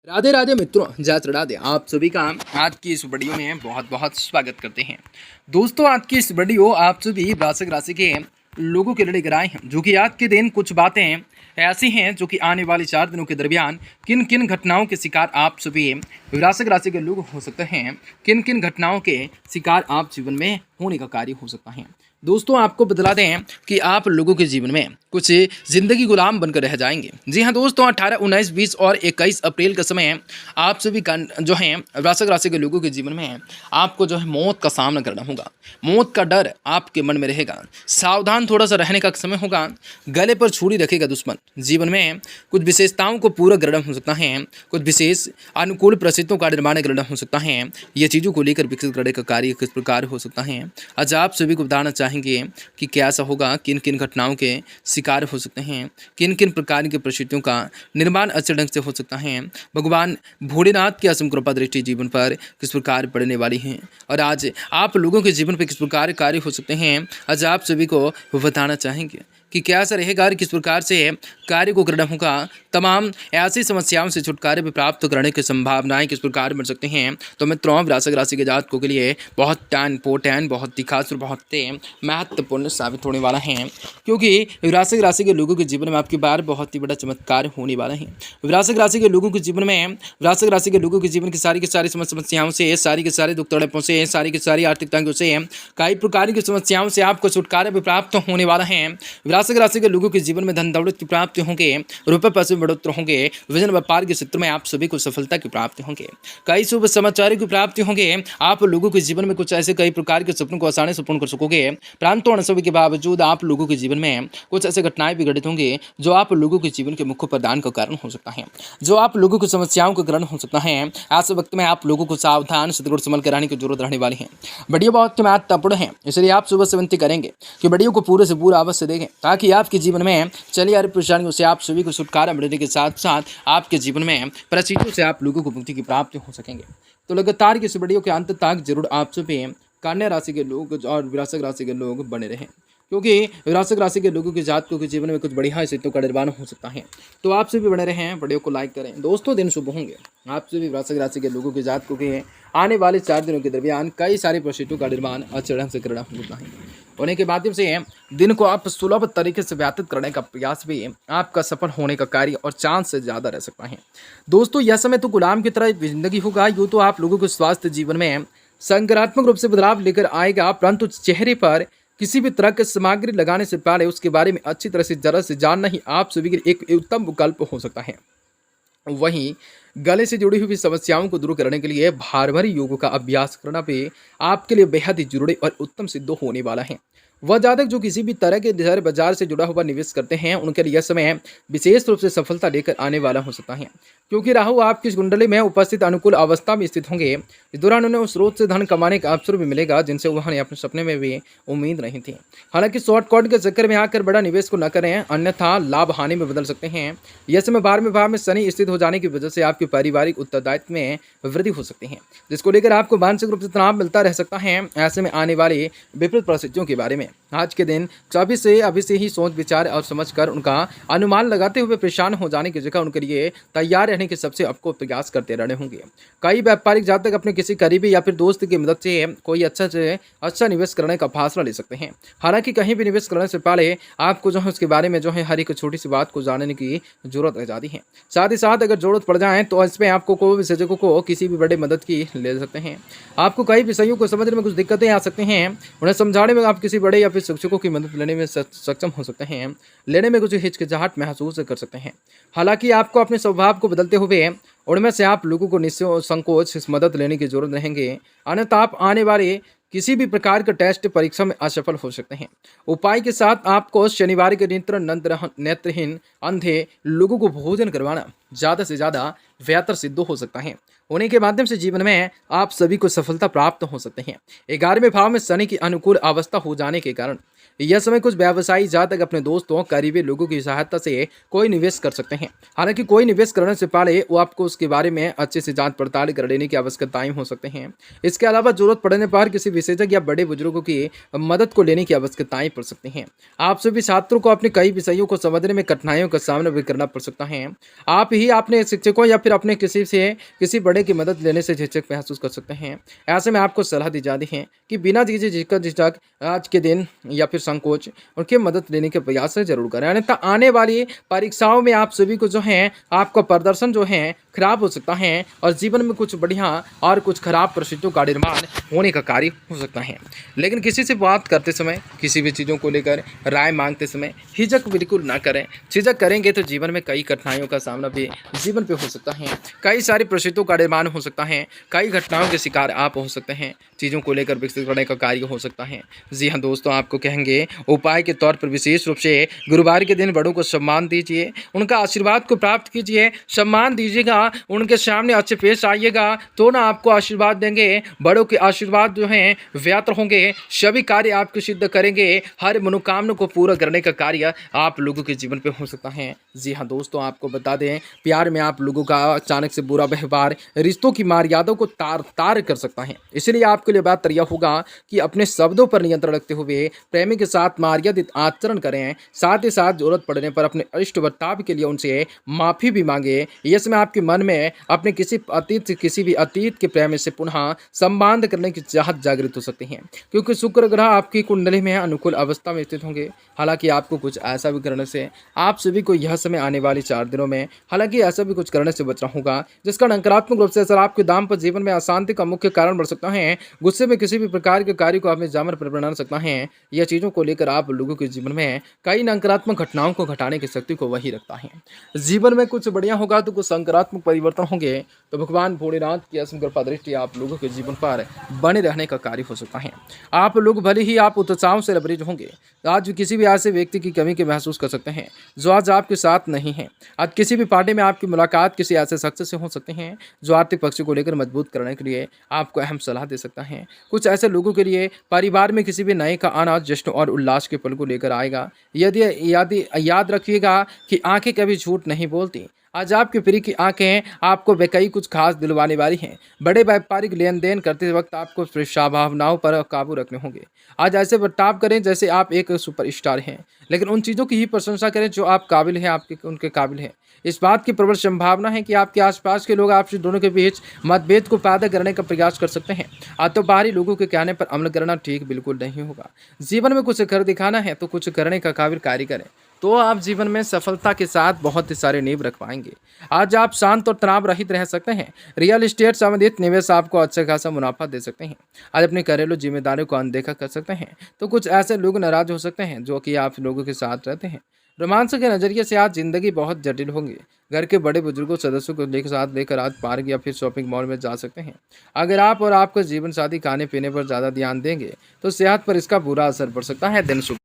राधे राधे मित्रों, जय श्री राधे। आप सभी का आज की इस वीडियो में बहुत बहुत स्वागत करते हैं। दोस्तों, आज की इस वीडियो आप सभी वृश्चिक राशि के लोगों के लिए लेकर आए हैं, जो कि आज के दिन कुछ बातें ऐसी हैं जो कि आने वाले 4 दिनों के दरमियान किन किन घटनाओं के शिकार आप सभी वृश्चिक राशि के लोग हो सकते हैं, किन किन घटनाओं के शिकार आप जीवन में होने का कार्य हो सकता है। दोस्तों, आपको बतला दें कि आप लोगों के जीवन में कुछ जिंदगी गुलाम बनकर रह जाएंगे। जी हाँ दोस्तों, 18, 19, 20 और 21 अप्रैल का समय आप सभी का जो है वृश्चिक राशि के लोगों के जीवन में आपको जो है मौत का सामना करना होगा। मौत का डर आपके मन में रहेगा। सावधान थोड़ा सा रहने का समय होगा। गले पर छुरी रखेगा दुश्मन। जीवन में कुछ विशेषताओं को पूरा ग्रहण हो सकता है। कुछ विशेष अनुकूल परिस्थितियों का निर्माण ग्रहण हो सकता है। ये चीज़ों को लेकर विकसित करने का कार्य किस प्रकार हो सकता है, आज आप सभी को बताना चाहेंगे कि क्या ऐसा होगा, किन किन घटनाओं के शिकार हो सकते हैं, किन किन प्रकार की परिस्थितियों का निर्माण अच्छे ढंग से हो सकता है। भगवान भोलेनाथ की असम कृपा दृष्टि जीवन पर किस प्रकार पड़ने वाली है और आज आप लोगों के जीवन पर किस प्रकार कार्य हो सकते हैं, आज आप सभी को बताना चाहेंगे कि क्या ऐसा रहेगा और किस प्रकार से कार्य को करना होगा। तमाम ऐसी समस्याओं से छुटकारे भी प्राप्त करने की संभावनाएं किस प्रकार बढ़ सकती हैं। तो मित्रों, वृश्चिक राशि के जातकों के लिए बहुत इम्पोर्टेंट, बहुत ही खास और बहुत महत्वपूर्ण साबित होने वाला है, क्योंकि वृश्चिक राशि के लोगों के जीवन में आपकी बार बहुत ही बड़ा चमत्कार होने वाला है। वृश्चिक राशि के लोगों के जीवन में, वृश्चिक राशि के लोगों के जीवन की सारी समस्याओं से, सारी के सारे दुख तड़पों से, सारी की सारी आर्थिक तंगियों से, कई प्रकार की समस्याओं से आपको छुटकारा भी प्राप्त होने वाला है। वृश्चिक राशि के लोगों के जीवन में धन दौलत की प्राप्ति होंगे, रुपये पैसे में बढ़ोतरी होंगे, विजन व्यापार के क्षेत्र में आप सभी को सफलता की प्राप्ति होंगे, कई शुभ समाचार की प्राप्ति होंगे। आप लोगों के जीवन में कुछ ऐसे कई प्रकार के सपनों को आसानी से पूर्ण कर सकोगे। परंतु उन सभी के बावजूद आप लोगों के जीवन में कुछ ऐसे घटनाएं भी घटित होंगी जो आप लोगों के जीवन के मुख्य प्रदान का कारण हो सकता है, जो आप लोगों की समस्याओं का कारण हो सकता है। ऐसे वक्त में आप लोगों को सावधान सतर्क संभल कर रहने की जरूरत रहने वाली है। वीडियो बहुत महत्वपूर्ण है, इसलिए आप सुबह से विनती करेंगे कि वीडियो को पूरे से पूरा अवश्य देखें, ताकि आपके जीवन में चली आ रही परेशानियों से आप सभी को छुटकारा मिलने के साथ साथ आपके जीवन में परिस्थितियों से आप लोगों को मुक्ति की प्राप्ति हो सकेंगे। तो लगातार इस वीडियो के अंत तक जरूर आप सभी कन्या राशि के लोग और वृश्चिक राशि के लोग बने रहें, क्योंकि वृश्चिक राशि के लोगों के जातकों के जीवन में कुछ बढ़िया स्थितियों का निर्माण हो सकता है। तो आप सभी बने रहें, वीडियो को लाइक करें। दोस्तों, दिन शुभ होंगे। आप सभी वृश्चिक राशि के लोगों के जातकों के आने वाले 4 दिनों के दरमियान कई सारी परिस्थितियों का निर्माण अच्छे ढंग से करना होता है। होने के माध्यम से दिन को आप सुलभ तरीके से व्यतीत करने का प्रयास भी आपका सफल होने का कार्य और चांस से ज़्यादा रह सकता है। दोस्तों, यह समय तो गुलाम की तरह जिंदगी होगा। यूँ तो आप लोगों को स्वास्थ्य जीवन में सकारात्मक रूप से बदलाव लेकर आएगा, परंतु चेहरे पर किसी भी तरह की सामग्री लगाने से पहले उसके बारे में अच्छी तरह से जरा से जानना ही आप सभी के लिए एक उत्तम विकल्प हो सकता है। वहीं गले से जुड़ी हुई समस्याओं को दूर करने के लिए भार भरी योगों का अभ्यास करना भी आपके लिए बेहद ही जरूरी और उत्तम सिद्ध होने वाला है। वह जातक जो किसी भी तरह के शेयर बाजार से जुड़ा हुआ निवेश करते हैं, उनके लिए यह समय विशेष रूप से सफलता लेकर आने वाला हो सकता है, क्योंकि राहु आपकी कुंडली में उपस्थित अनुकूल अवस्था में स्थित होंगे। इस दौरान उन्हें उस स्रोत से धन कमाने का अवसर भी मिलेगा जिनसे उन्होंने अपने सपने में भी उम्मीद नहीं थी। हालांकि शॉर्टकट के चक्कर में आकर बड़ा निवेश को न करें, अन्यथा लाभ हानि में बदल सकते हैं। यह समय 12वें भाव में शनि स्थित हो जाने की वजह से आपके पारिवारिक उत्तरदायित्व में वृद्धि हो सकती है, जिसको लेकर आपको मानसिक रूप से तनाव मिलता रह सकता है। ऐसे में आने वाली विपरीत परिस्थितियों के बारे में आज के दिन अभी से ही सोच विचार और समझकर उनका अनुमान लगाते हुए परेशान हो जाने की जगह उनके लिए तैयार रहने के सबसे आपको प्रयास करते रहने होंगे। कई व्यापारिक जातक अपने किसी करीबी या फिर दोस्त की मदद से कोई अच्छा निवेश करने का फैसला ले सकते हैं। हालांकि कहीं भी निवेश करने से पहले आपको जो है उसके बारे में जो है हर एक छोटी सी बात को जानने की जरूरत रह जाती है। साथ ही साथ अगर जरूरत पड़ जाए तो इसमें आपको कोई विशेषज्ञों को किसी भी बड़े मदद की ले सकते हैं। आपको कई विषयों को समझने में कुछ दिक्कतें आ सकती हैं, उन्हें समझाने में आप किसी बड़े या फिर शिक्षकों की मदद लेने में सक्षम हो सकते हैं, लेने में कुछ हिचकिचाहट महसूस कर सकते हैं। हालांकि आपको अपने स्वभाव को बदलते हुए उनमें से आप लोगों को निसंकोच इस मदद लेने की जरूरत रहेंगे, अन्यथा आप आने वाले किसी भी प्रकार का टेस्ट परीक्षा में असफल हो सकते हैं। उपाय के साथ आपको शनिवार के नेत्रहीन अंधे लोगों को भोजन करवाना ज़्यादा से ज़्यादा बेहतर सिद्ध हो सकता है। होने के माध्यम से जीवन में आप सभी को सफलता प्राप्त हो सकते हैं। 11वें भाव में शनि की अनुकूल अवस्था हो जाने के कारण यह समय कुछ व्यवसायी जातक अपने दोस्तों करीबी लोगों की सहायता से कोई निवेश कर सकते हैं। हालांकि कोई निवेश करने से पहले वो आपको उसके बारे में अच्छे से जांच पड़ताल कर लेने की आवश्यकताएं हो सकते हैं। इसके अलावा जरूरत पड़ने पर किसी विशेषज्ञ या बड़े बुजुर्गों की मदद को लेने की आवश्यकताएं पड़ सकती हैं। आप सभी छात्रों को अपने कई विषयों को समझने में कठिनाइयों का सामना भी करना पड़ सकता है। आप ही अपने शिक्षकों या फिर अपने किसी बड़े की मदद लेने से झिझक महसूस कर सकते हैं। ऐसे में आपको सलाह दी जाती है कि बिना किसी झिझक आज के दिन या फिर संकोच उनकी मदद लेने के प्रयास से जरूर करें, अन्यथा आने वाली परीक्षाओं में आप सभी को जो है आपका प्रदर्शन जो है खराब हो सकता है और जीवन में कुछ बढ़िया और कुछ खराब परिस्थितियों का निर्माण होने का कार्य हो सकता है। लेकिन किसी से बात करते समय, किसी भी चीज़ों को लेकर राय मांगते समय हिचक बिल्कुल ना करें। झिझक करेंगे तो जीवन में कई कठिनाइयों का सामना भी जीवन पे हो सकता है, कई सारी परिस्थितियों का निर्माण हो सकता है, कई घटनाओं के शिकार आप हो सकते हैं, चीज़ों को लेकर विकसित करने का कार्य हो सकता है। जी हाँ दोस्तों, आपको कहेंगे उपाय के तौर पर विशेष रूप से गुरुवार के दिन बड़ों को सम्मान दीजिए, उनका आशीर्वाद को प्राप्त कीजिए, सम्मान दीजिएगा, उनके सामने अच्छे पेश आइएगा तो ना आपको आशीर्वाद देंगे। बड़ों के आशीर्वाद जो हैं व्याप्त होंगे, सभी कार्य आपके सिद्ध करेंगे, हर मनोकामना को पूरा करने का कार्य आप लोगों के जीवन पे हो सकता है। जी हाँ दोस्तों, आपको बता दें प्यार में आप लोगों का अचानक से बुरा व्यवहार रिश्तों की मर्यादाओं को तार कर सकता है। इसलिए आपके लिए बात यह होगा कि अपने शब्दों पर नियंत्रण रखते हुए प्रेमी के साथ मर्यादित आचरण करें। साथ ही साथ जरूरत पड़ने पर अपने इष्ट बर्ताव के लिए उनसे माफी भी मांगे। इसमें आपके मन में अपने किसी भी अतीत के प्रेमी से पुनः संबंध करने की चाहत जागृत हो सकती है, क्योंकि शुक्र ग्रह आपकी कुंडली में अनुकूल अवस्था में स्थित होंगे। हालांकि आपको कुछ ऐसा भी करने से आप सभी को यह समय आने वाले 4 दिनों में हालांकि ऐसा भी कुछ करने से बचना होगा जिसका नकारात्मक रूप से असर आपके दाम्पत्य जीवन में अशांति का मुख्य कारण बढ़ सकता है। गुस्से में किसी भी प्रकार के कार्य को आप में जामर पर बना सकता है। यह चीज़ों को लेकर आप लोगों के जीवन में कई नकारात्मक घटनाओं को घटाने की शक्ति को वही रखता है। जीवन में कुछ बढ़िया होगा तो कुछ सकारात्मक परिवर्तन होंगे, तो भगवान भोलेनाथ की असम कृपा दृष्टि आप लोगों के जीवन पर बने रहने का कार्य हो सकता है। आप लोग भले ही आप उत्साहों से लबरेज होंगे, आज किसी भी ऐसे व्यक्ति की कमी के महसूस कर सकते हैं जो आज आपके साथ नहीं है। आज किसी भी पार्टी में आपकी मुलाकात किसी ऐसे शख्स से हो सकते हैं जो आर्थिक पक्ष को लेकर मजबूत करने के लिए आपको अहम सलाह दे सकता है। कुछ ऐसे लोगों के लिए परिवार में किसी भी नए का आना जश्न और उल्लास के पल को लेकर आएगा। यदि याद रखिएगा कि आंखें कभी झूठ नहीं बोलती। आज आपके प्रिय की आंखें आपको कई कुछ खास दिलवाने वाली हैं। बड़े व्यापारिक लेन देन करते वक्त आपको भावनाओं पर काबू रखने होंगे। आज ऐसे बर्ताव करें जैसे आप एक सुपरस्टार हैं, लेकिन उन चीज़ों की ही प्रशंसा करें जो आप काबिल हैं, उनके काबिल हैं। इस बात की प्रबल संभावना है कि आपके आसपास के लोग आपसे दोनों के बीच मतभेद को पैदा करने का प्रयास कर सकते हैं। आज तो बाहरी लोगों के कहने पर अमल करना ठीक बिल्कुल नहीं होगा। जीवन में कुछ कर दिखाना है तो कुछ करने का काबिल कार्य करें, तो आप जीवन में सफलता के साथ बहुत ही सारे नींव रख पाएंगे। आज आप शांत और तनाव रहित रह सकते हैं। रियल एस्टेट संबंधित निवेश आपको अच्छा खासा मुनाफा दे सकते हैं। आज अपनी घरेलू जिम्मेदारियों को अनदेखा कर सकते हैं, तो कुछ ऐसे लोग नाराज हो सकते हैं जो कि आप लोगों के साथ रहते हैं। रोमांस के नज़रिए से आज जिंदगी बहुत जटिल होंगी। घर के बड़े बुजुर्गों सदस्यों को लेकर आज पार्क या फिर शॉपिंग मॉल में जा सकते हैं। अगर आप और आपका जीवन साथी खाने पीने पर ज़्यादा ध्यान देंगे तो सेहत पर इसका बुरा असर पड़ सकता है। दिन शुभ।